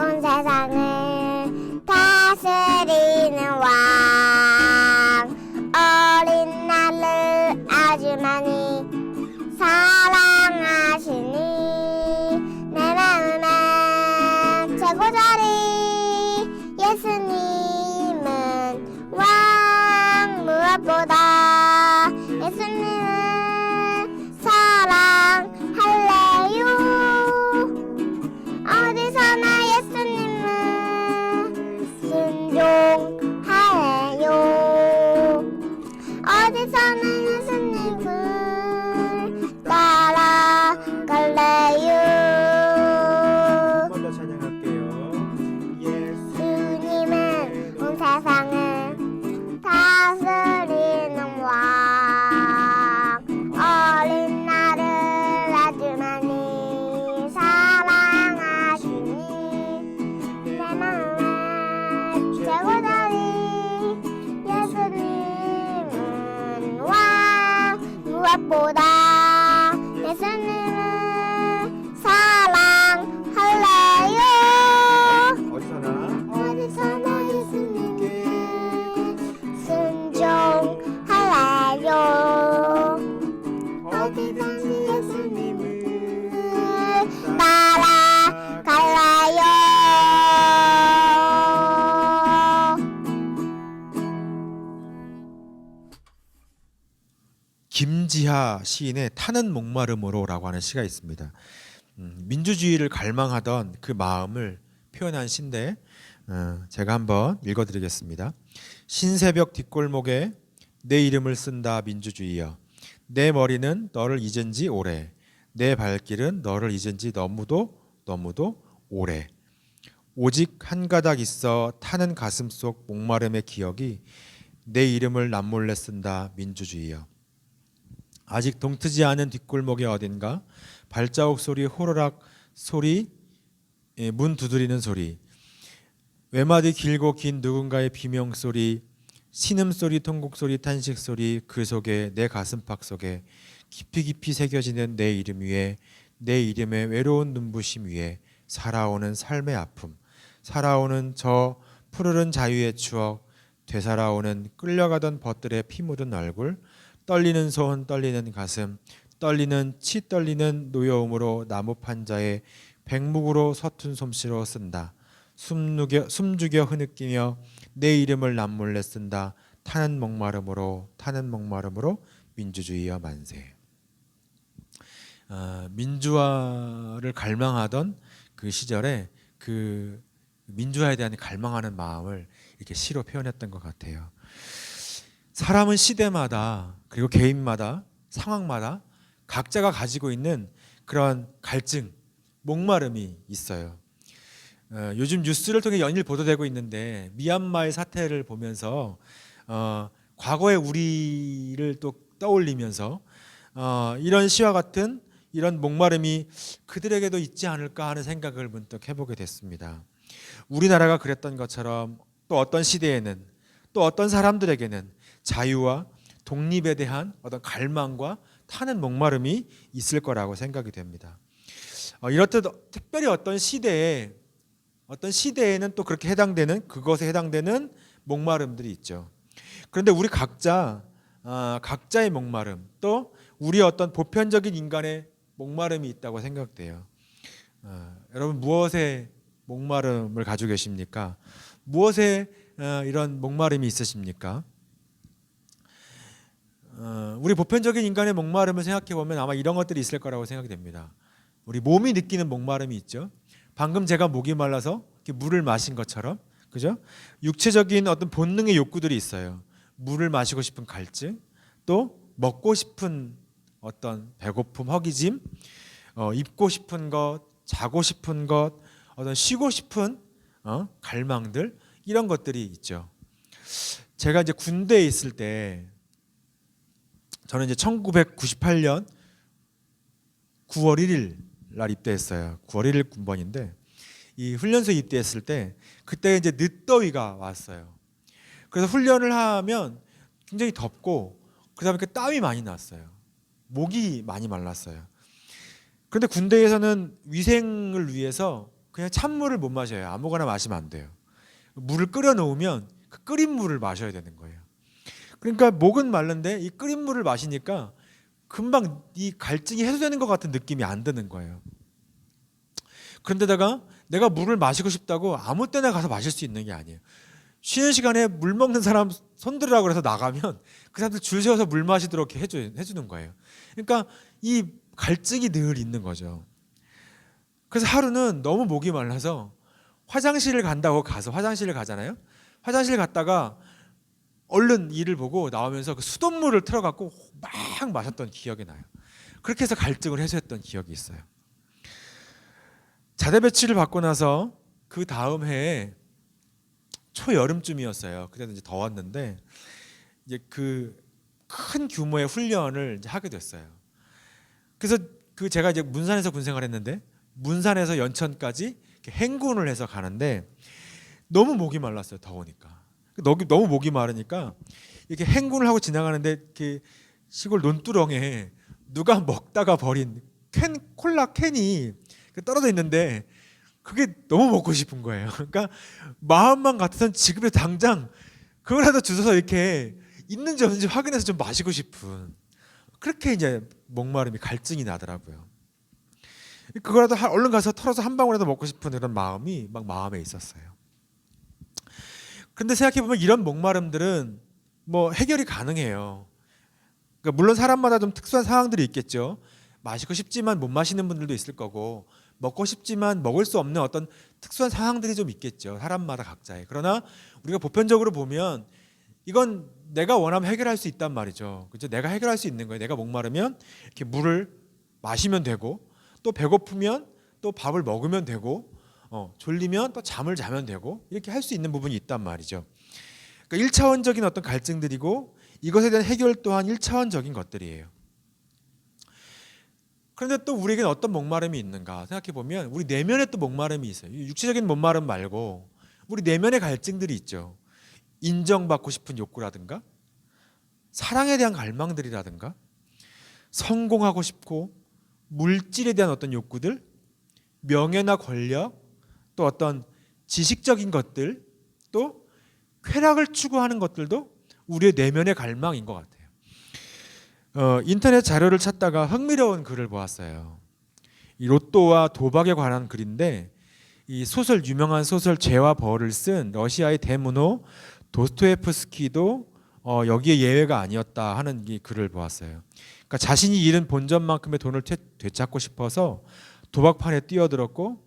온 세상을 다스리는 왕 어린 나를 아주 많이 사랑하시니 내 마음의 최고자리 예수님은 왕 무엇보다 예수님을 사랑할래요. 어디서나 예수님을 순종하래요. 어디서나 예수님을 따라갈래요. 한 번 더 찬양할게요. 주님은 온 세상을 다스리는 왕 어린 나를 아주 많이 사랑하시니 내 마음의 최고자리 예수님은 왕 무엇보다 예수님을 사랑할래요. 어디서나 어디서나 예수님께 순종할래요. 어디든지 예수님을 따라갈래요. 김지하 시인의 타는 목마름으로라고 하는 시가 있습니다. 민주주의를 갈망하던 그 마음을 표현한 시인데 제가 한번 읽어드리겠습니다. 신새벽 뒷골목에 내 이름을 쓴다 민주주의여. 내 머리는 너를 잊은 지 오래. 내 발길은 너를 잊은 지 너무도 오래. 오직 한 가닥 있어 타는 가슴 속 목마름의 기억이 내 이름을 남몰래 쓴다 민주주의여. 아직 동트지 않은 뒷골목의 어딘가 발자국 소리 호로락 소리 문 두드리는 소리 외마디 길고 긴 누군가의 비명소리 신음소리 통곡소리 탄식소리 그 속에 내 가슴팍 속에 깊이 새겨지는 내 이름 위에 내 이름의 외로운 눈부심 위에 살아오는 삶의 아픔 살아오는 저 푸르른 자유의 추억 되살아오는 끌려가던 벗들의 피 묻은 얼굴 떨리는 손 떨리는 가슴 떨리는 치 떨리는 노여움으로 나무 판자에 백묵으로 서툰 솜씨로 쓴다. 숨죽여 흐느끼며 내 이름을 남몰래 쓴다. 타는 목마름으로 민주주의여 만세. 민주화를 갈망하던 그 시절에 그 민주화에 대한 갈망하는 마음을 이렇게 시로 표현했던 것 같아요. 사람은 시대마다 그리고 개인마다 상황마다 각자가 가지고 있는 그런 갈증, 목마름이 있어요. 요즘 뉴스를 통해 연일 보도되고 있는데 미얀마의 사태를 보면서 과거의 우리를 또 떠올리면서 이런 시와 같은 이런 목마름이 그들에게도 있지 않을까 하는 생각을 문득 해보게 됐습니다. 우리나라가 그랬던 것처럼 또 어떤 시대에는 또 어떤 사람들에게는 자유와 독립에 대한 어떤 갈망과 타는 목마름이 있을 거라고 생각이 됩니다. 이렇듯 특별히 어떤 시대에는 또 그렇게 해당되는 그것에 해당되는 목마름들이 있죠. 그런데 우리 각자의 목마름 또 우리 어떤 보편적인 인간의 목마름이 있다고 생각돼요. 여러분 무엇에 목마름을 가지고 계십니까? 무엇에 이런 목마름이 있으십니까? 우리 보편적인 인간의 목마름을 생각해 보면 아마 이런 것들이 있을 거라고 생각이 됩니다. 우리 몸이 느끼는 목마름이 있죠. 방금 제가 목이 말라서 이렇게 물을 마신 것처럼, 그죠? 육체적인 어떤 본능의 욕구들이 있어요. 물을 마시고 싶은 갈증, 또 먹고 싶은 어떤 배고픔, 허기짐, 입고 싶은 것, 자고 싶은 것, 어떤 쉬고 싶은 갈망들 이런 것들이 있죠. 제가 이제 군대에 있을 때 저는 이제 1998년 9월 1일 날 입대했어요. 9월 1일 군번인데 이 훈련소에 입대했을 때 그때 이제 늦더위가 왔어요. 그래서 훈련을 하면 굉장히 덥고 그다음에 땀이 많이 났어요. 목이 많이 말랐어요. 그런데 군대에서는 위생을 위해서 그냥 찬물을 못 마셔요. 아무거나 마시면 안 돼요. 물을 끓여 놓으면 그 끓인 물을 마셔야 되는 거예요. 그러니까 목은 마른데 이 끓인 물을 마시니까 금방 이 갈증이 해소되는 것 같은 느낌이 안 드는 거예요. 그런데다가 내가 물을 마시고 싶다고 아무 때나 가서 마실 수 있는 게 아니에요. 쉬는 시간에 물 먹는 사람 손들으라고 해서 나가면 그 사람들 줄 세워서 물 마시도록 해주는 거예요. 그러니까 이 갈증이 늘 있는 거죠. 그래서 하루는 너무 목이 말라서 화장실을 간다고 가서 화장실을 가잖아요. 화장실 갔다가 얼른 일을 보고 나오면서 그 수돗물을 틀어갖고 막 마셨던 기억이 나요. 그렇게 해서 갈증을 해소했던 기억이 있어요. 자대 배치를 받고 나서 그 다음 해에 초여름쯤이었어요. 그때는 이제 더웠는데 이제 그 큰 규모의 훈련을 이제 하게 됐어요. 그래서 그 제가 이제 문산에서 군 생활했는데 문산에서 연천까지 이렇게 행군을 해서 가는데 너무 목이 말랐어요. 더우니까. 너무 목이 마르니까 이렇게 행군을 하고 지나가는데 이렇게 시골 논두렁에 누가 먹다가 버린 콜라 캔이 떨어져 있는데 그게 너무 먹고 싶은 거예요. 그러니까 마음만 같아서는 지금에 당장 그거라도 주워서 이렇게 있는지 없는지 확인해서 좀 마시고 싶은, 그렇게 이제 목마름이 갈증이 나더라고요. 그거라도 얼른 가서 털어서 한 방울이라도 먹고 싶은 그런 마음이 막 마음에 있었어요. 그런데 생각해 보면 이런 목마름들은 뭐 해결이 가능해요. 그러니까 물론 사람마다 좀 특수한 상황들이 있겠죠. 마시고 싶지만 못 마시는 분들도 있을 거고, 먹고 싶지만 먹을 수 없는 어떤 특수한 상황들이 좀 있겠죠. 사람마다 각자의. 그러나 우리가 보편적으로 보면 이건 내가 원하면 해결할 수 있단 말이죠. 그렇죠? 내가 해결할 수 있는 거예요. 내가 목마르면 이렇게 물을 마시면 되고, 또 배고프면 또 밥을 먹으면 되고, 졸리면 또 잠을 자면 되고, 이렇게 할 수 있는 부분이 있단 말이죠. 그러니까 1차원적인 어떤 갈증들이고 이것에 대한 해결 또한 1차원적인 것들이에요. 그런데 또 우리에게는 어떤 목마름이 있는가 생각해 보면 우리 내면에 또 목마름이 있어요. 육체적인 목마름 말고 우리 내면의 갈증들이 있죠. 인정받고 싶은 욕구라든가 사랑에 대한 갈망들이라든가 성공하고 싶고 물질에 대한 어떤 욕구들, 명예나 권력, 또 어떤 지식적인 것들, 또 쾌락을 추구하는 것들도 우리의 내면의 갈망인 것 같아요. 인터넷 자료를 찾다가 흥미로운 글을 보았어요. 이 로또와 도박에 관한 글인데, 이 소설, 유명한 소설 죄와 벌을 쓴 러시아의 대문호 도스토옙스키도 여기에 예외가 아니었다 하는 이 글을 보았어요. 그러니까 자신이 잃은 본전만큼의 돈을 되찾고 싶어서 도박판에 뛰어들었고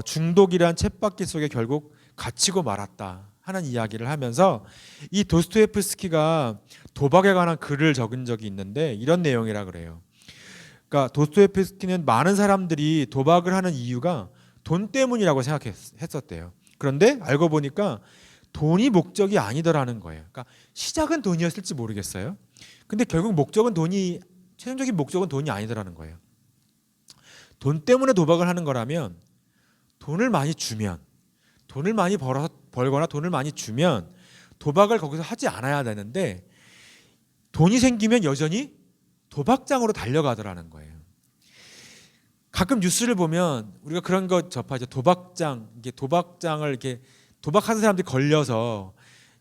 중독이란 쳇바퀴 속에 결국 갇히고 말았다 하는 이야기를 하면서, 이 도스토옙스키가 도박에 관한 글을 적은 적이 있는데 이런 내용이라 그래요. 그러니까 도스토옙스키는 많은 사람들이 도박을 하는 이유가 돈 때문이라고 생각했었대요. 그런데 알고 보니까 돈이 목적이 아니더라는 거예요. 그러니까 시작은 돈이었을지 모르겠어요. 근데 결국 최종적인 목적은 돈이 아니더라는 거예요. 돈 때문에 도박을 하는 거라면 돈을 많이 벌거나 돈을 많이 주면 도박을 거기서 하지 않아야 되는데, 돈이 생기면 여전히 도박장으로 달려가더라는 거예요. 가끔 뉴스를 보면 우리가 그런 거 접하죠. 도박장을 이렇게 도박하는 사람들이 걸려서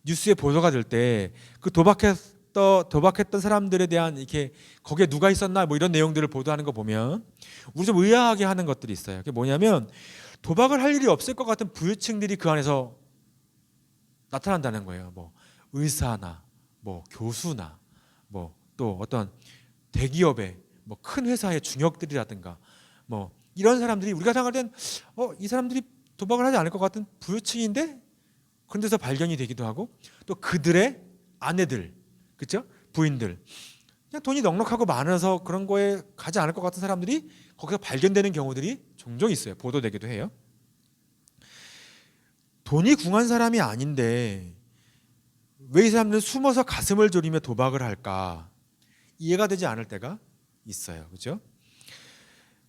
뉴스에 보도가 될 때 그 도박했던 사람들에 대한 이렇게 거기에 누가 있었나 뭐 이런 내용들을 보도하는 거 보면 우리 좀 의아하게 하는 것들이 있어요. 그게 뭐냐면 도박을 할 일이 없을 것 같은 부유층들이 그 안에서 나타난다는 거예요. 뭐 의사나 뭐 교수나 뭐 또 어떤 대기업의 뭐 큰 회사의 중역들이라든가 뭐 이런 사람들이 우리가 생각할 땐 이 사람들이 도박을 하지 않을 것 같은 부유층인데 그런 데서 발견이 되기도 하고, 또 그들의 아내들, 그렇죠? 부인들, 그냥 돈이 넉넉하고 많아서 그런 거에 가지 않을 것 같은 사람들이 거기서 발견되는 경우들이 종종 있어요. 보도되기도 해요. 돈이 궁한 사람이 아닌데 왜 이 사람들은 숨어서 가슴을 졸이며 도박을 할까? 이해가 되지 않을 때가 있어요. 그렇죠?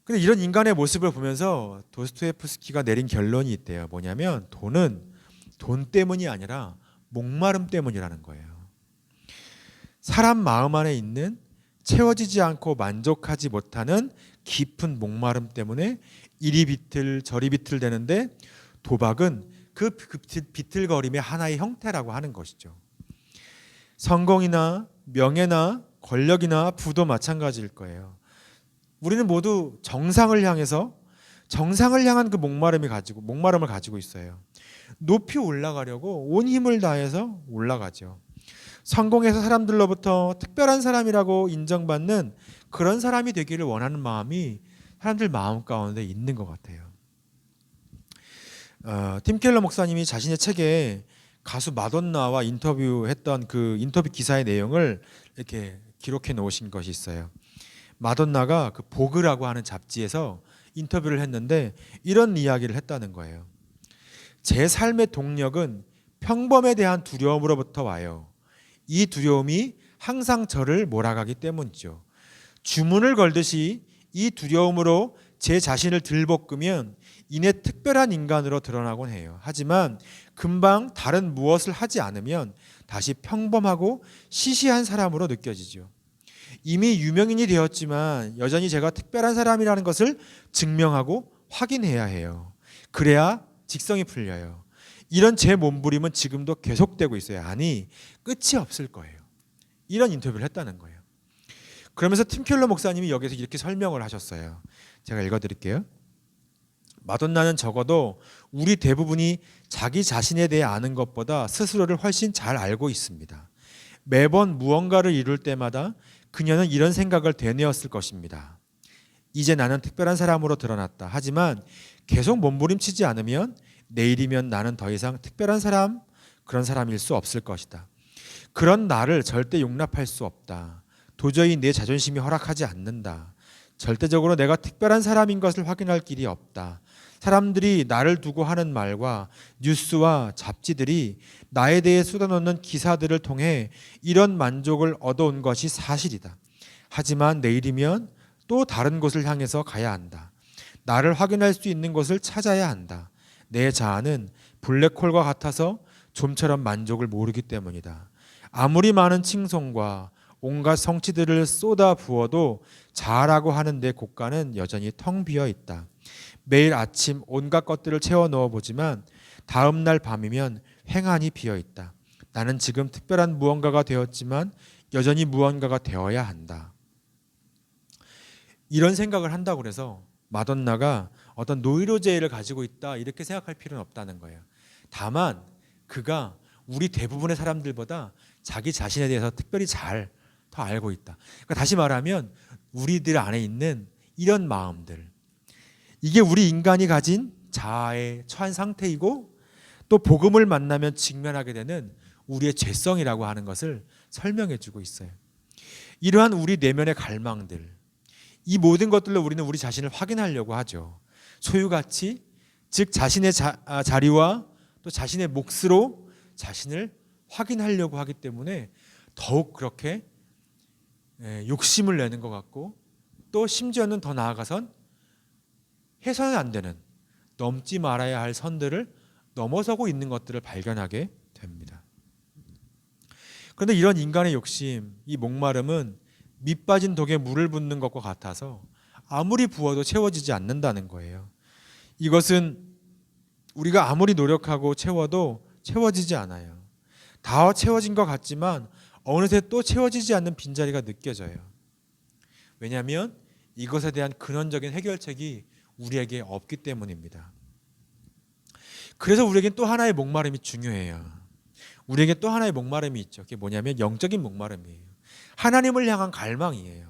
근데 이런 인간의 모습을 보면서 도스토옙스키가 내린 결론이 있대요. 뭐냐면 돈은 돈 때문이 아니라 목마름 때문이라는 거예요. 사람 마음 안에 있는 채워지지 않고 만족하지 못하는 깊은 목마름 때문에 이리 비틀 저리 비틀 되는데 도박은 그 비틀거림의 하나의 형태라고 하는 것이죠. 성공이나 명예나 권력이나 부도 마찬가지일 거예요. 우리는 모두 정상을 향한 그 목마름을 가지고 있어요. 높이 올라가려고 온 힘을 다해서 올라가죠. 성공해서 사람들로부터 특별한 사람이라고 인정받는 그런 사람이 되기를 원하는 마음이 사람들 마음 가운데 있는 것 같아요. 팀 켈러 목사님이 자신의 책에 가수 마돈나와 인터뷰했던 그 인터뷰 기사의 내용을 이렇게 기록해 놓으신 것이 있어요. 마돈나가 그 보그라고 하는 잡지에서 인터뷰를 했는데 이런 이야기를 했다는 거예요. 제 삶의 동력은 평범에 대한 두려움으로부터 와요. 이 두려움이 항상 저를 몰아가기 때문이죠. 주문을 걸듯이 이 두려움으로 제 자신을 들볶으면 이내 특별한 인간으로 드러나곤 해요. 하지만 금방 다른 무엇을 하지 않으면 다시 평범하고 시시한 사람으로 느껴지죠. 이미 유명인이 되었지만 여전히 제가 특별한 사람이라는 것을 증명하고 확인해야 해요. 그래야 직성이 풀려요. 이런 제 몸부림은 지금도 계속되고 있어요. 아니, 끝이 없을 거예요. 이런 인터뷰를 했다는 거예요. 그러면서 팀 켈러 목사님이 여기서 이렇게 설명을 하셨어요. 제가 읽어드릴게요. 마돈나는 적어도 우리 대부분이 자기 자신에 대해 아는 것보다 스스로를 훨씬 잘 알고 있습니다. 매번 무언가를 이룰 때마다 그녀는 이런 생각을 되뇌었을 것입니다. 이제 나는 특별한 사람으로 드러났다. 하지만 계속 몸부림치지 않으면 내일이면 나는 더 이상 특별한 사람, 그런 사람일 수 없을 것이다. 그런 나를 절대 용납할 수 없다. 도저히 내 자존심이 허락하지 않는다. 절대적으로 내가 특별한 사람인 것을 확인할 길이 없다. 사람들이 나를 두고 하는 말과 뉴스와 잡지들이 나에 대해 쏟아놓는 기사들을 통해 이런 만족을 얻어온 것이 사실이다. 하지만 내일이면 또 다른 곳을 향해서 가야 한다. 나를 확인할 수 있는 곳을 찾아야 한다. 내 자아는 블랙홀과 같아서 좀처럼 만족을 모르기 때문이다. 아무리 많은 칭송과 온갖 성취들을 쏟아 부어도 자아라고 하는 내 곳간은 여전히 텅 비어 있다. 매일 아침 온갖 것들을 채워 넣어 보지만 다음 날 밤이면 횡하니 비어 있다. 나는 지금 특별한 무언가가 되었지만 여전히 무언가가 되어야 한다. 이런 생각을 한다고 그래서 마돈나가 어떤 노이로제를 가지고 있다 이렇게 생각할 필요는 없다는 거예요. 다만 그가 우리 대부분의 사람들보다 자기 자신에 대해서 특별히 잘 더 알고 있다. 그러니까 다시 말하면 우리들 안에 있는 이런 마음들, 이게 우리 인간이 가진 자아의 처한 상태이고 또 복음을 만나면 직면하게 되는 우리의 죄성이라고 하는 것을 설명해 주고 있어요. 이러한 우리 내면의 갈망들, 이 모든 것들로 우리는 우리 자신을 확인하려고 하죠. 소유가치, 즉 자신의 자리와 또 자신의 몫으로 자신을 확인하려고 하기 때문에 더욱 그렇게 욕심을 내는 것 같고 또 심지어는 더 나아가선 해서는 안 되는, 넘지 말아야 할 선들을 넘어서고 있는 것들을 발견하게 됩니다. 그런데 이런 인간의 욕심, 이 목마름은 밑 빠진 독에 물을 붓는 것과 같아서 아무리 부어도 채워지지 않는다는 거예요. 이것은 우리가 아무리 노력하고 채워도 채워지지 않아요. 다 채워진 것 같지만 어느새 또 채워지지 않는 빈자리가 느껴져요. 왜냐하면 이것에 대한 근원적인 해결책이 우리에게 없기 때문입니다. 그래서 우리에겐 또 하나의 목마름이 중요해요. 우리에게 또 하나의 목마름이 있죠. 그게 뭐냐면 영적인 목마름이에요. 하나님을 향한 갈망이에요.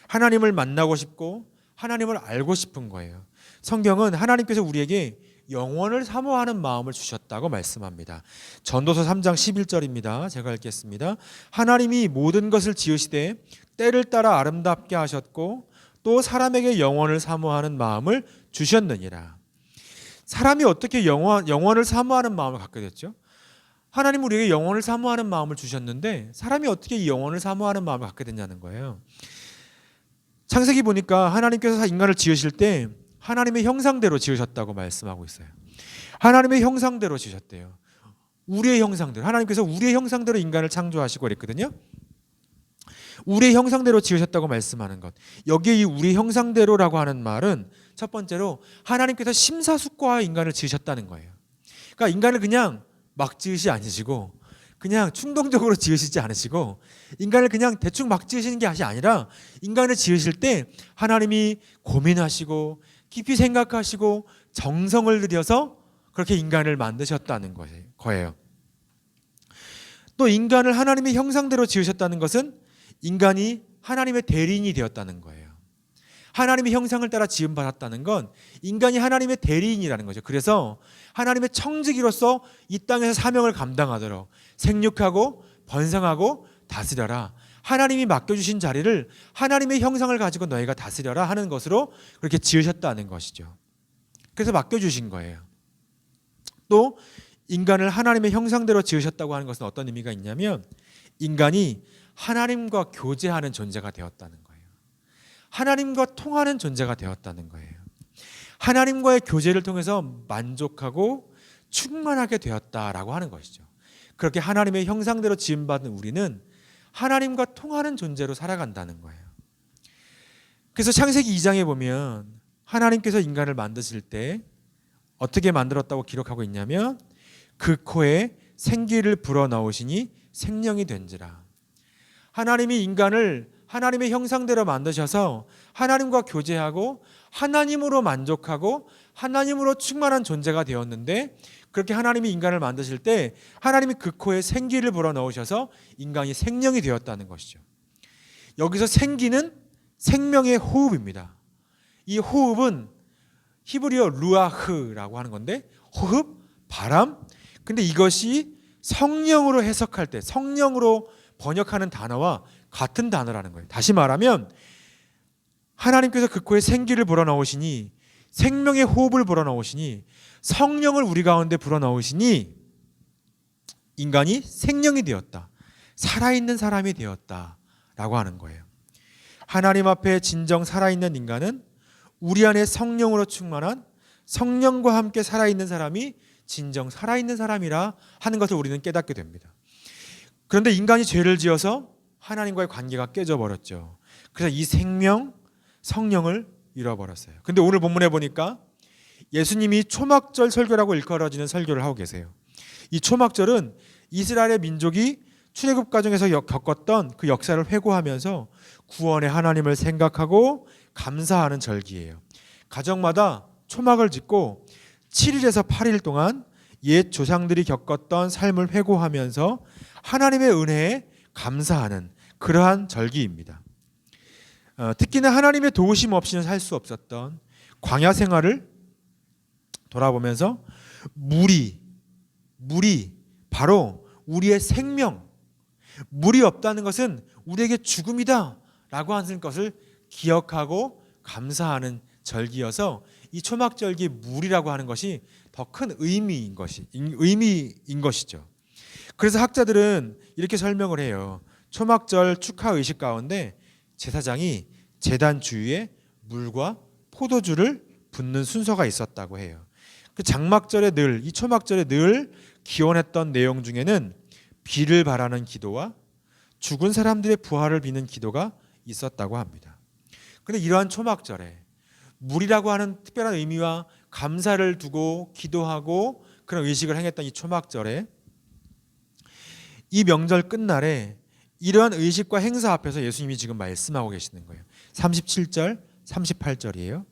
하나님을 만나고 싶고 하나님을 알고 싶은 거예요. 성경은 하나님께서 우리에게 영원을 사모하는 마음을 주셨다고 말씀합니다. 전도서 3장 11절입니다. 제가 읽겠습니다. 하나님이 모든 것을 지으시되 때를 따라 아름답게 하셨고 또 사람에게 영원을 사모하는 마음을 주셨느니라. 사람이 어떻게 영원을 사모하는 마음을 갖게 됐죠? 하나님은 우리에게 영원을 사모하는 마음을 주셨는데 사람이 어떻게 이 영원을 사모하는 마음을 갖게 됐냐는 거예요. 창세기 보니까 하나님께서 인간을 지으실 때 하나님의 형상대로 지으셨다고 말씀하고 있어요. 하나님의 형상대로 지으셨대요. 우리의 형상대로. 하나님께서 우리의 형상대로 인간을 창조하시고 그랬거든요. 우리의 형상대로 지으셨다고 말씀하는 것. 여기에 이 우리 형상대로라고 하는 말은 첫 번째로 하나님께서 심사숙고하여 인간을 지으셨다는 거예요. 그러니까 인간을 그냥 막 지으시 아니시고 그냥 충동적으로 지으시지 않으시고 인간을 그냥 대충 막 지으시는 게 아니라 인간을 지으실 때 하나님이 고민하시고 깊이 생각하시고 정성을 들여서 그렇게 인간을 만드셨다는 거예요. 또 인간을 하나님의 형상대로 지으셨다는 것은 인간이 하나님의 대리인이 되었다는 거예요. 하나님의 형상을 따라 지음받았다는 건 인간이 하나님의 대리인이라는 거죠. 그래서 하나님의 청지기로서 이 땅에서 사명을 감당하도록 생육하고 번성하고 다스려라. 하나님이 맡겨주신 자리를 하나님의 형상을 가지고 너희가 다스려라 하는 것으로 그렇게 지으셨다는 것이죠. 그래서 맡겨주신 거예요. 또 인간을 하나님의 형상대로 지으셨다고 하는 것은 어떤 의미가 있냐면 인간이 하나님과 교제하는 존재가 되었다는 거예요. 하나님과 통하는 존재가 되었다는 거예요. 하나님과의 교제를 통해서 만족하고 충만하게 되었다라고 하는 것이죠. 그렇게 하나님의 형상대로 지음받은 우리는 하나님과 통하는 존재로 살아간다는 거예요. 그래서 창세기 2장에 보면 하나님께서 인간을 만드실 때 어떻게 만들었다고 기록하고 있냐면 그 코에 생기를 불어넣으시니 생명이 된지라. 하나님이 인간을 하나님의 형상대로 만드셔서 하나님과 교제하고 하나님으로 만족하고 하나님으로 충만한 존재가 되었는데 그렇게 하나님이 인간을 만드실 때 하나님이 그 코에 생기를 불어넣으셔서 인간이 생명이 되었다는 것이죠. 여기서 생기는 생명의 호흡입니다. 이 호흡은 히브리어 루아흐라고 하는 건데 호흡, 바람. 근데 이것이 성령으로 해석할 때 성령으로 번역하는 단어와 같은 단어라는 거예요. 다시 말하면 하나님께서 그 코에 생기를 불어넣으시니 생명의 호흡을 불어넣으시니 성령을 우리 가운데 불어넣으시니 인간이 생명이 되었다. 살아있는 사람이 되었다라고 하는 거예요. 하나님 앞에 진정 살아있는 인간은 우리 안에 성령으로 충만한 성령과 함께 살아있는 사람이 진정 살아있는 사람이라 하는 것을 우리는 깨닫게 됩니다. 그런데 인간이 죄를 지어서 하나님과의 관계가 깨져버렸죠. 그래서 이 생명, 성령을 잃어버렸어요. 근데 오늘 본문에 보니까 예수님이 초막절 설교라고 일컬어지는 설교를 하고 계세요. 이 초막절은 이스라엘의 민족이 출애굽 과정에서 겪었던 그 역사를 회고하면서 구원의 하나님을 생각하고 감사하는 절기예요. 가정마다 초막을 짓고 7일에서 8일 동안 옛 조상들이 겪었던 삶을 회고하면서 하나님의 은혜에 감사하는 그러한 절기입니다. 특히나 하나님의 도우심 없이는 살 수 없었던 광야 생활을 돌아보면서 물이 바로 우리의 생명, 물이 없다는 것은 우리에게 죽음이다 라고 하는 것을 기억하고 감사하는 절기여서 이 초막절기 물이라고 하는 것이 더 큰 의미인 것이죠. 그래서 학자들은 이렇게 설명을 해요. 초막절 축하 의식 가운데 제사장이 제단 주위에 물과 포도주를 붓는 순서가 있었다고 해요. 그 장막절에 이 초막절에 늘 기원했던 내용 중에는 비를 바라는 기도와 죽은 사람들의 부활을 비는 기도가 있었다고 합니다. 그런데 이러한 초막절에 물이라고 하는 특별한 의미와 감사를 두고 기도하고 그런 의식을 행했던 이 초막절에 이 명절 끝날에 이러한 의식과 행사 앞에서 예수님이 지금 말씀하고 계시는 거예요. 37절, 38절이에요.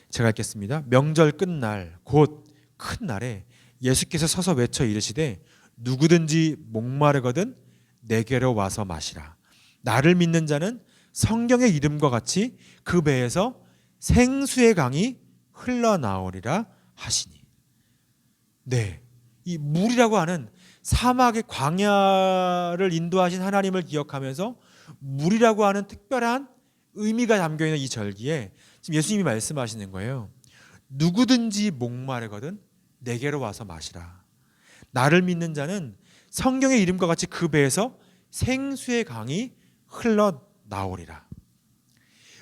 제가 읽겠습니다. 명절 끝날 곧 큰 날에 예수께서 서서 외쳐 이르시되 누구든지 목마르거든 내게로 와서 마시라. 나를 믿는 자는 성경의 이름과 같이 그 배에서 생수의 강이 흘러나오리라 하시니. 네, 이 물이라고 하는 사막의 광야를 인도하신 하나님을 기억하면서 물이라고 하는 특별한 의미가 담겨있는 이 절기에 지금 예수님이 말씀하시는 거예요. 누구든지 목마르거든 내게로 와서 마시라. 나를 믿는 자는 성경의 이름과 같이 그 배에서 생수의 강이 흘러나오리라.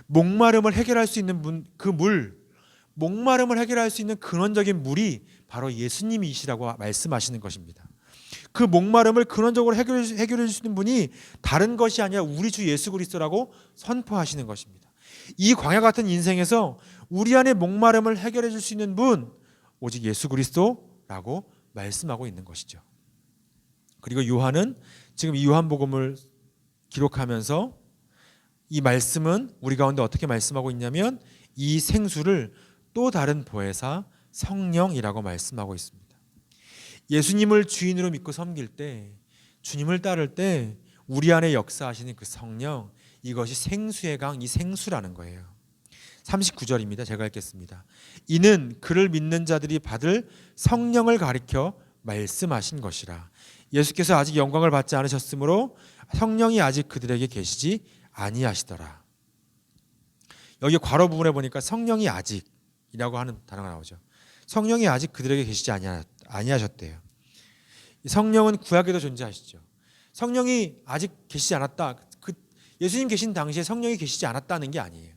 목마름을 해결할 수 있는 목마름을 해결할 수 있는 근원적인 물이 바로 예수님이시라고 말씀하시는 것입니다. 그 목마름을 근원적으로 해결해 줄 수 있는 분이 다른 것이 아니라 우리 주 예수 그리스도라고 선포하시는 것입니다. 이 광야 같은 인생에서 우리 안의 목마름을 해결해 줄 수 있는 분 오직 예수 그리스도라고 말씀하고 있는 것이죠. 그리고 요한은 지금 이 요한복음을 기록하면서 이 말씀은 우리 가운데 어떻게 말씀하고 있냐면 이 생수를 또 다른 보혜사 성령이라고 말씀하고 있습니다. 예수님을 주인으로 믿고 섬길 때, 주님을 따를 때 우리 안에 역사하시는 그 성령, 이것이 생수의 강, 이 생수라는 거예요. 39절입니다. 제가 읽겠습니다. 이는 그를 믿는 자들이 받을 성령을 가리켜 말씀하신 것이라. 예수께서 아직 영광을 받지 않으셨으므로 성령이 아직 그들에게 계시지 아니하시더라. 여기 괄호 부분에 보니까 성령이 아직이라고 하는 단어가 나오죠. 성령이 아직 그들에게 계시지 아니하셨대요. 성령은 구약에도 존재하시죠. 성령이 아직 계시지 않았다. 예수님 계신 당시에 성령이 계시지 않았다는 게 아니에요.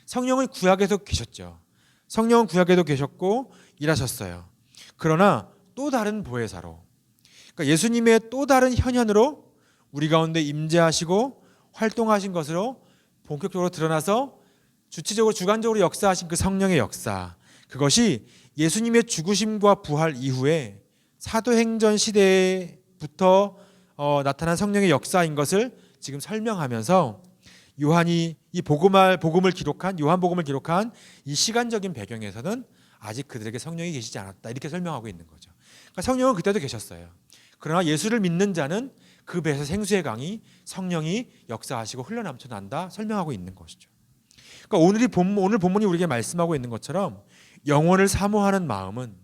성령은 구약에도 계셨죠. 성령은 구약에도 계셨고 일하셨어요. 그러나 또 다른 보혜사로, 그러니까 예수님의 또 다른 현현으로 우리 가운데 임재하시고 활동하신 것으로 본격적으로 드러나서 주체적으로 주관적으로 역사하신 그 성령의 역사, 그것이 예수님의 죽으심과 부활 이후에 사도행전 시대부터 나타난 성령의 역사인 것을 지금 설명하면서 요한이 이 복음을 기록한 요한복음을 기록한 이 시간적인 배경에서는 아직 그들에게 성령이 계시지 않았다 이렇게 설명하고 있는 거죠. 그러니까 성령은 그때도 계셨어요. 그러나 예수를 믿는 자는 그 배에서 생수의 강이 성령이 역사하시고 흘러넘쳐난다 설명하고 있는 것이죠. 그러니까 오늘 본문이 우리에게 말씀하고 있는 것처럼 영원을 사모하는 마음은,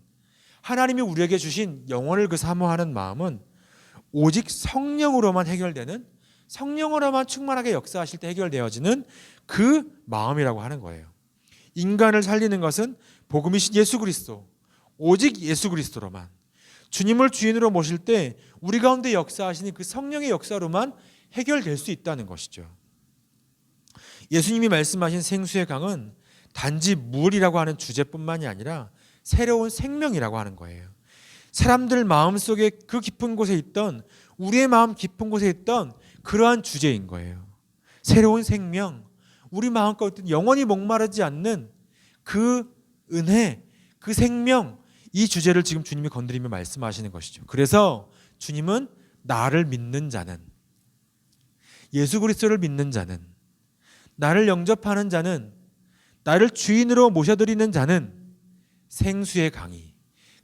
하나님이 우리에게 주신 영원을 그 사모하는 마음은 오직 성령으로만 해결되는, 성령으로만 충만하게 역사하실 때 해결되어지는 그 마음이라고 하는 거예요. 인간을 살리는 것은 복음이신 예수 그리스도, 오직 예수 그리스도로만, 주님을 주인으로 모실 때 우리 가운데 역사하시는 그 성령의 역사로만 해결될 수 있다는 것이죠. 예수님이 말씀하신 생수의 강은 단지 물이라고 하는 주제뿐만이 아니라 새로운 생명이라고 하는 거예요. 사람들 마음속에 그 깊은 곳에 있던, 우리의 마음 깊은 곳에 있던 그러한 주제인 거예요. 새로운 생명, 우리 마음껏 영원히 목마르지 않는 그 은혜, 그 생명, 이 주제를 지금 주님이 건드리며 말씀하시는 것이죠. 그래서 주님은 나를 믿는 자는, 예수 그리스도를 믿는 자는, 나를 영접하는 자는, 나를 주인으로 모셔드리는 자는 생수의 강이,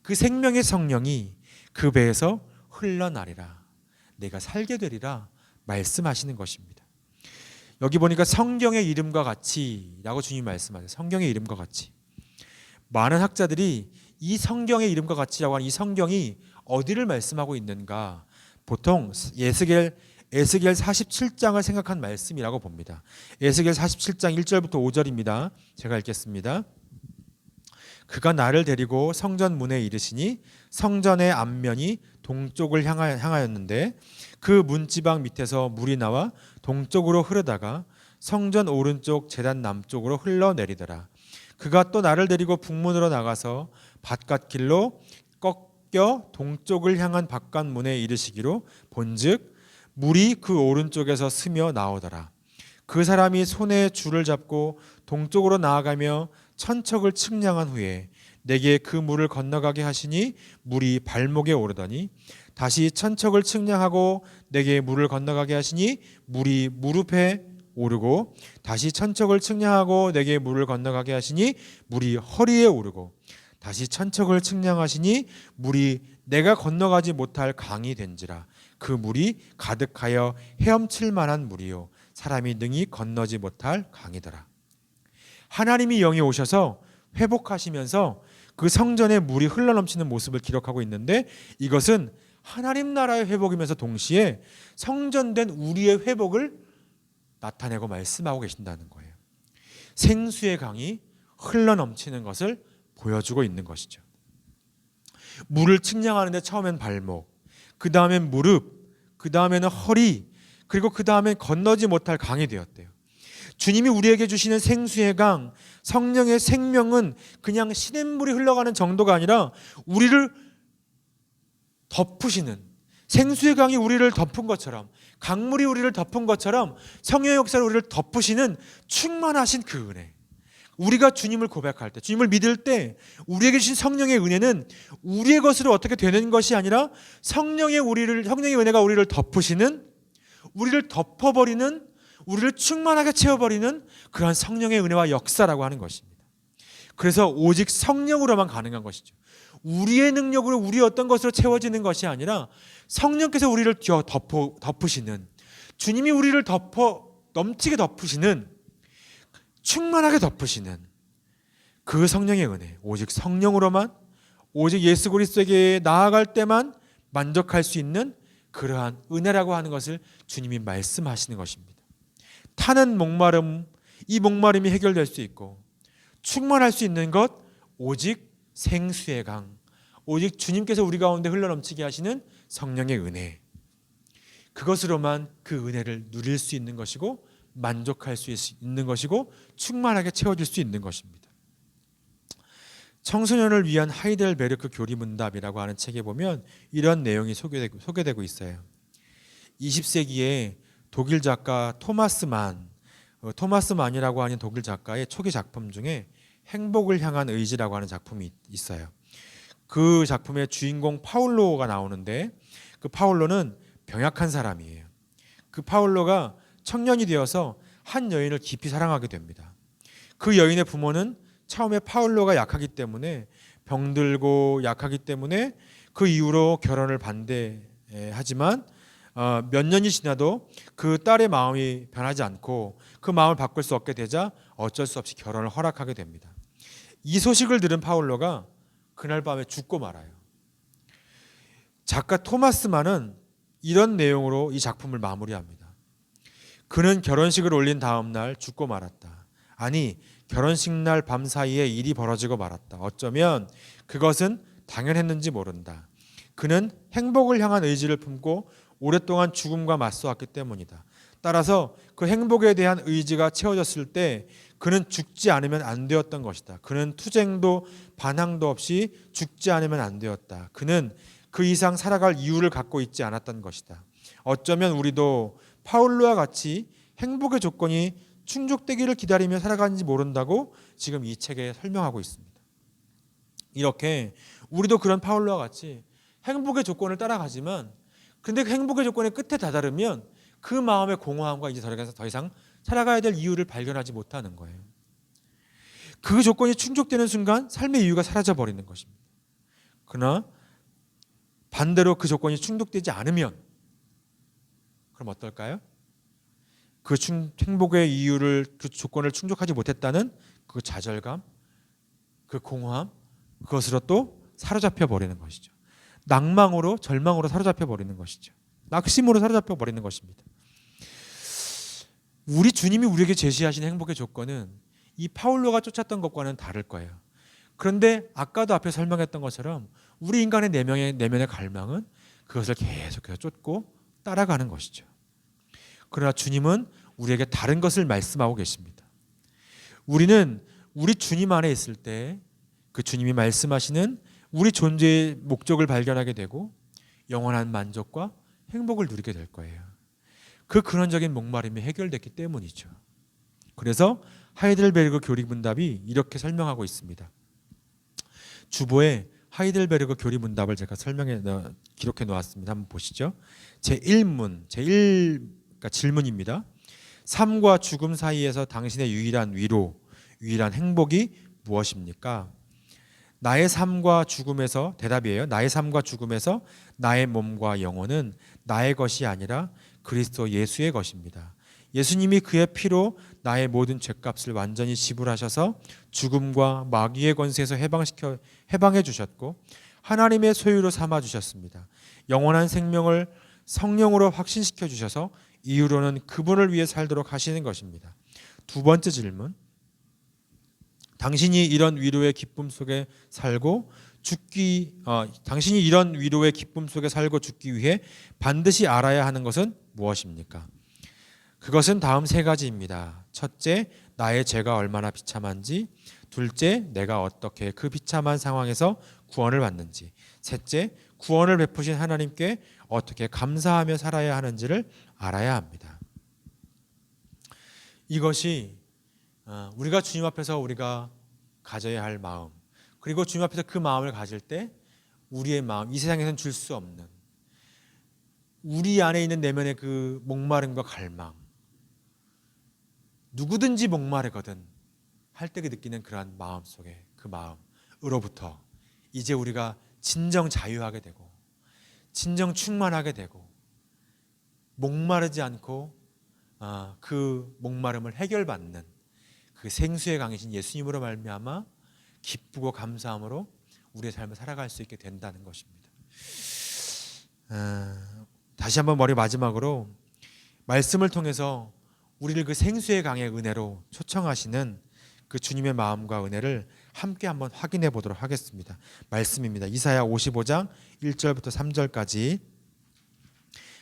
그 생명의 성령이 그 배에서 흘러나리라, 내가 살게 되리라 말씀하시는 것입니다. 여기 보니까 성경의 이름과 같이라고 주님이 말씀하세요. 성경의 이름과 같이. 많은 학자들이 이 성경의 이름과 같이라고 하는 이 성경이 어디를 말씀하고 있는가, 보통 에스겔 47장을 생각한 말씀이라고 봅니다. 에스겔 47장 1절부터 5절입니다. 제가 읽겠습니다. 그가 나를 데리고 성전 문에 이르시니 성전의 앞면이 동쪽을 향하였는데 그 문지방 밑에서 물이 나와 동쪽으로 흐르다가 성전 오른쪽 제단 남쪽으로 흘러내리더라. 그가 또 나를 데리고 북문으로 나가서 바깥길로 꺾여 동쪽을 향한 바깥문에 이르시기로 본즉 물이 그 오른쪽에서 스며 나오더라. 그 사람이 손에 줄을 잡고 동쪽으로 나아가며 천척을 측량한 후에 내게 그 물을 건너가게 하시니 물이 발목에 오르더니 다시 천척을 측량하고 내게 물을 건너가게 하시니 물이 무릎에 오르고 다시 천척을 측량하고 내게 물을 건너가게 하시니 물이 허리에 오르고 다시 천척을 측량하시니 물이 내가 건너가지 못할 강이 된지라. 그 물이 가득하여 헤엄칠 만한 물이요 사람이 능히 건너지 못할 강이더라. 하나님이 영이 오셔서 회복하시면서 그 성전에 물이 흘러넘치는 모습을 기록하고 있는데, 이것은 하나님 나라의 회복이면서 동시에 성전된 우리의 회복을 나타내고 말씀하고 계신다는 거예요. 생수의 강이 흘러넘치는 것을 보여주고 있는 것이죠. 물을 측량하는데 처음엔 발목, 그 다음엔 무릎, 그 다음에는 허리, 그리고 그 다음엔 건너지 못할 강이 되었대요. 주님이 우리에게 주시는 생수의 강, 성령의 생명은 그냥 시냇물이 흘러가는 정도가 아니라 우리를 덮으시는, 생수의 강이 우리를 덮은 것처럼, 강물이 우리를 덮은 것처럼 성령의 역사를 우리를 덮으시는 충만하신 그 은혜. 우리가 주님을 고백할 때, 주님을 믿을 때 우리에게 주신 성령의 은혜는 우리의 것으로 어떻게 되는 것이 아니라 성령의 은혜가 우리를 덮으시는, 우리를 덮어버리는, 우리를 충만하게 채워버리는 그러한 성령의 은혜와 역사라고 하는 것입니다. 그래서 오직 성령으로만 가능한 것이죠. 우리의 능력으로 우리 어떤 것으로 채워지는 것이 아니라 성령께서 우리를 덮으시는, 주님이 우리를 넘치게 덮으시는, 충만하게 덮으시는 그 성령의 은혜, 오직 성령으로만, 오직 예수 그리스도에게 나아갈 때만 만족할 수 있는 그러한 은혜라고 하는 것을 주님이 말씀하시는 것입니다. 타는 목마름, 이 목마름이 해결될 수 있고 충만할 수 있는 것, 오직 생수의 강, 오직 주님께서 우리 가운데 흘러넘치게 하시는 성령의 은혜, 그것으로만 그 은혜를 누릴 수 있는 것이고 만족할 수 있는 것이고 충만하게 채워질 수 있는 것입니다. 청소년을 위한 하이델베르크 교리문답이라고 하는 책에 보면 이런 내용이 소개되고 있어요. 20세기에 독일 작가 토마스만이라고 하는 독일 작가의 초기 작품 중에 행복을 향한 의지라고 하는 작품이 있어요. 그 작품의 주인공 파울로가 나오는데, 그 파울로는 병약한 사람이에요. 그 파울로가 청년이 되어서 한 여인을 깊이 사랑하게 됩니다. 그 여인의 부모는 처음에 파울로가 약하기 때문에, 병들고 약하기 때문에 그 이후로 결혼을 반대하지만 몇 년이 지나도 그 딸의 마음이 변하지 않고 그 마음을 바꿀 수 없게 되자 어쩔 수 없이 결혼을 허락하게 됩니다. 이 소식을 들은 파울로가 그날 밤에 죽고 말아요. 작가 토마스만은 이런 내용으로 이 작품을 마무리합니다. 그는 결혼식을 올린 다음 날 죽고 말았다. 아니, 결혼식 날 밤 사이에 일이 벌어지고 말았다. 어쩌면 그것은 당연했는지 모른다. 그는 행복을 향한 의지를 품고 오랫동안 죽음과 맞서왔기 때문이다. 따라서 그 행복에 대한 의지가 채워졌을 때 그는 죽지 않으면 안 되었던 것이다. 그는 투쟁도 반항도 없이 죽지 않으면 안 되었다. 그는 그 이상 살아갈 이유를 갖고 있지 않았던 것이다. 어쩌면 우리도 파울로와 같이 행복의 조건이 충족되기를 기다리며 살아가는지 모른다고 지금 이 책에 설명하고 있습니다. 이렇게 우리도 그런 파울로와 같이 행복의 조건을 따라가지만, 근데 그 행복의 조건의 끝에 다다르면 그 마음의 공허함과 이제 더 이상 살아가야 될 이유를 발견하지 못하는 거예요. 그 조건이 충족되는 순간 삶의 이유가 사라져 버리는 것입니다. 그러나 반대로 그 조건이 충족되지 않으면 그럼 어떨까요? 그 행복의 이유를, 그 조건을 충족하지 못했다는 그 좌절감, 그 공허함, 그것으로 또 사로잡혀 버리는 것이죠. 낭망으로, 절망으로 사로잡혀 버리는 것이죠. 낙심으로 사로잡혀 버리는 것입니다. 우리 주님이 우리에게 제시하신 행복의 조건은 이 파울로가 쫓았던 것과는 다를 거예요. 그런데 아까도 앞에 설명했던 것처럼 우리 인간의 내면의 갈망은 그것을 계속해서 쫓고 따라가는 것이죠. 그러나 주님은 우리에게 다른 것을 말씀하고 계십니다. 우리는 우리 주님 안에 있을 때 그 주님이 말씀하시는 우리 존재의 목적을 발견하게 되고 영원한 만족과 행복을 누리게 될 거예요. 그 근원적인 목마름이 해결됐기 때문이죠. 그래서 하이델베르그 교리문답이 이렇게 설명하고 있습니다. 주보에 하이델베르그 교리문답을 제가 기록해 놓았습니다. 한번 보시죠. 그러니까 질문입니다. 삶과 죽음 사이에서 당신의 유일한 위로, 유일한 행복이 무엇입니까? 나의 삶과 죽음에서, 대답이에요. 나의 삶과 죽음에서 나의 몸과 영혼은 나의 것이 아니라 그리스도 예수의 것입니다. 예수님이 그의 피로 나의 모든 죄값을 완전히 지불하셔서 죽음과 마귀의 권세에서 해방해 주셨고 하나님의 소유로 삼아 주셨습니다. 영원한 생명을 성령으로 확신시켜 주셔서 이후로는 그분을 위해 살도록 하시는 것입니다. 두 번째 질문. 당신이 이런 위로의 기쁨 속에 살고 죽기 위해 반드시 알아야 하는 것은 무엇입니까? 그것은 다음 세 가지입니다. 첫째, 나의 죄가 얼마나 비참한지. 둘째, 내가 어떻게 그 비참한 상황에서 구원을 받는지. 셋째, 구원을 베푸신 하나님께 어떻게 감사하며 살아야 하는지를 알아야 합니다. 이것이 우리가 주님 앞에서 우리가 가져야 할 마음, 그리고 주님 앞에서 그 마음을 가질 때 우리의 마음, 이 세상에서는 줄 수 없는 우리 안에 있는 내면의 그 목마름과 갈망, 누구든지 목마르거든 할 때 느끼는 그러한 마음 속에 그 마음으로부터 이제 우리가 진정 자유하게 되고 진정 충만하게 되고 목마르지 않고 그 목마름을 해결받는 그 생수의 강이신 예수님으로 말미암아 기쁘고 감사함으로 우리의 삶을 살아갈 수 있게 된다는 것입니다. 다시 한번 머리 마지막으로 말씀을 통해서 우리를 그 생수의 강의 은혜로 초청하시는 그 주님의 마음과 은혜를 함께 한번 확인해 보도록 하겠습니다. 말씀입니다. 이사야 55장 1절부터 3절까지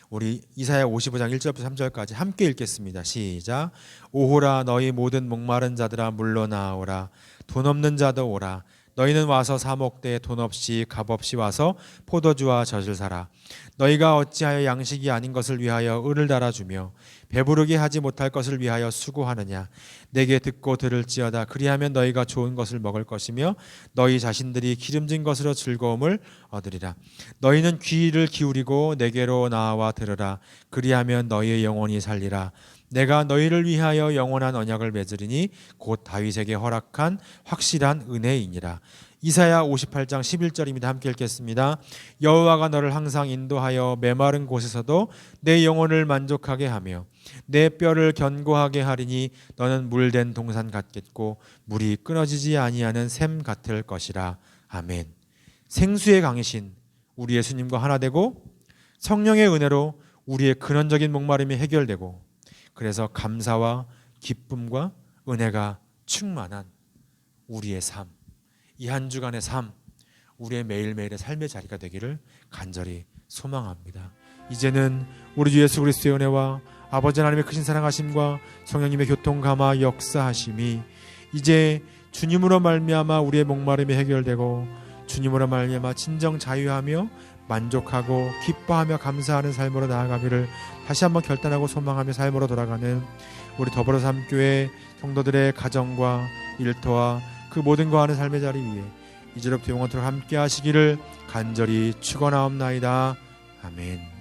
우리 이사야 55장 1절부터 3절까지 함께 읽겠습니다. 시작. 오호라 너희 모든 목마른 자들아 물러나오라. 돈 없는 자도 오라. 너희는 와서 사 먹되 돈 없이 값 없이 와서 포도주와 젖을 사라. 너희가 어찌하여 양식이 아닌 것을 위하여 을을 달아주며 배부르게 하지 못할 것을 위하여 수고하느냐. 내게 듣고 들을지어다. 그리하면 너희가 좋은 것을 먹을 것이며 너희 자신들이 기름진 것으로 즐거움을 얻으리라. 너희는 귀를 기울이고 내게로 나와 들으라. 그리하면 너희의 영혼이 살리라. 내가 너희를 위하여 영원한 언약을 맺으리니 곧 다윗에게 허락한 확실한 은혜이니라. 이사야 58장 11절입니다. 함께 읽겠습니다. 여호와가 너를 항상 인도하여 메마른 곳에서도 내 영혼을 만족하게 하며 내 뼈를 견고하게 하리니 너는 물된 동산 같겠고 물이 끊어지지 아니하는 샘 같을 것이라. 아멘. 생수의 강이신 우리 예수님과 하나 되고 성령의 은혜로 우리의 근원적인 목마름이 해결되고 그래서 감사와 기쁨과 은혜가 충만한 우리의 삶, 이 한 주간의 삶, 우리의 매일매일의 삶의 자리가 되기를 간절히 소망합니다. 이제는 우리 주 예수 그리스도의 은혜와 아버지 하나님의 크신 사랑하심과 성령님의 교통감화 역사하심이 이제 주님으로 말미암아 우리의 목마름이 해결되고 주님으로 말미암아 진정 자유하며 만족하고 기뻐하며 감사하는 삶으로 나아가기를 다시 한번 결단하고 소망하며 삶으로 돌아가는 우리 더불어 삶교회 성도들의 가정과 일터와 그 모든 거하는 삶의 자리 위에 이제로부터 영원토록 함께 하시기를 간절히 축원하옵나이다. 아멘.